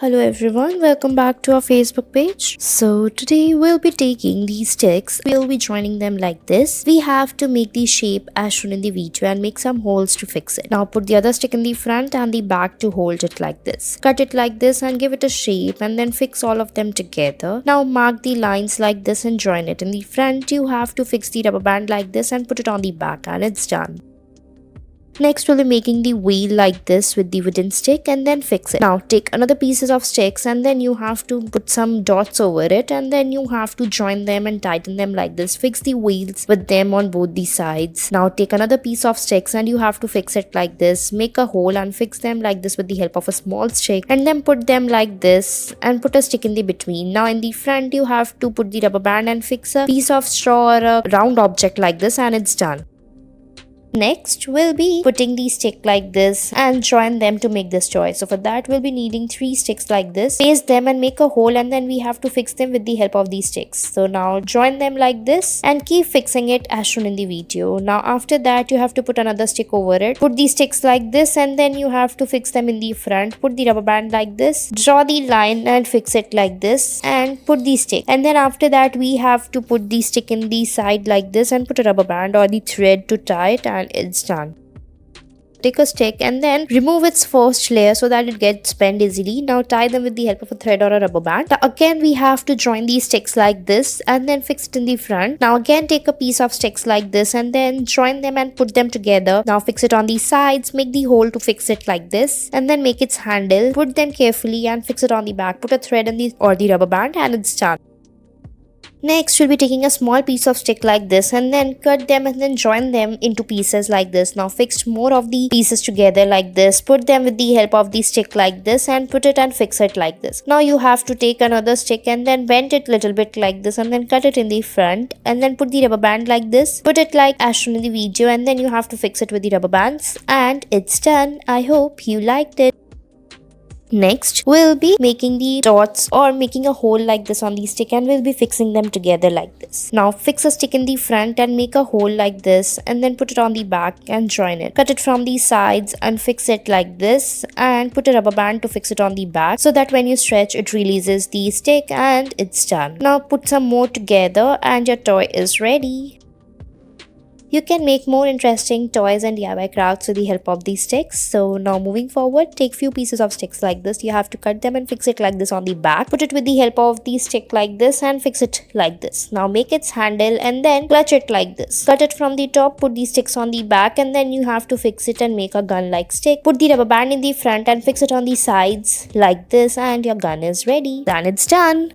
Hello everyone, welcome back to our Facebook page. So today we'll be taking these sticks, we'll be joining them like this. We have to make the shape as shown in the video and make some holes to fix it. Now put the other stick in the front and the back to hold it like this. Cut it like this and give it a shape and then fix all of them together. Now mark the lines like this and join it. In the front you have to fix the rubber band like this and put it on the back and it's done. Next we'll be making the wheel like this with the wooden stick and then fix it. Now take another pieces of sticks and then you have to put some dots over it and then you have to join them and tighten them like this. Fix the wheels with them on both the sides. Now take another piece of sticks and you have to fix it like this. Make a hole and fix them like this with the help of a small stick and then put them like this and put a stick in the between. Now in the front you have to put the rubber band and fix a piece of straw or a round object like this and it's done. Next, we'll be putting the stick like this and join them to make this toy. So for that, we'll be needing 3 sticks like this. Paste them and make a hole and then we have to fix them with the help of these sticks. So now join them like this and keep fixing it as shown in the video. Now after that, you have to put another stick over it. Put these sticks like this and then you have to fix them in the front. Put the rubber band like this. Draw the line and fix it like this and put the stick. And then after that, we have to put the stick in the side like this and put a rubber band or the thread to tie it and it's done. Take a stick and then remove its first layer so that it gets bent easily. Now tie them with the help of a thread or a rubber band. Now again we have to join these sticks like this and then fix it in the front. Now again take a piece of sticks like this and then join them and put them together. Now fix it on the sides, make the hole to fix it like this and then make its handle. Put them carefully and fix it on the back. Put a thread in the rubber band and it's done. Next, we'll be taking a small piece of stick like this and then cut them and then join them into pieces like this. Now fix more of the pieces together like this. Put them with the help of the stick like this and put it and fix it like this. Now you have to take another stick and then bend it little bit like this and then cut it in the front and then put the rubber band like this. Put it like as shown in the video and then you have to fix it with the rubber bands and it's done. I hope you liked it. Next, we'll be making the dots or making a hole like this on the stick and we'll be fixing them together like this. Now fix a stick in the front and make a hole like this and then put it on the back and join it. Cut it from the sides and fix it like this and put a rubber band to fix it on the back so that when you stretch it releases the stick and it's done. Now put some more together and your toy is ready. You can make more interesting toys and DIY crafts with the help of these sticks. So now moving forward, take few pieces of sticks like this. You have to cut them and fix it like this on the back. Put it with the help of the stick like this and fix it like this. Now make its handle and then clutch it like this. Cut it from the top, put these sticks on the back and then you have to fix it and make a gun like stick. Put the rubber band in the front and fix it on the sides like this and your gun is ready. Then it's done.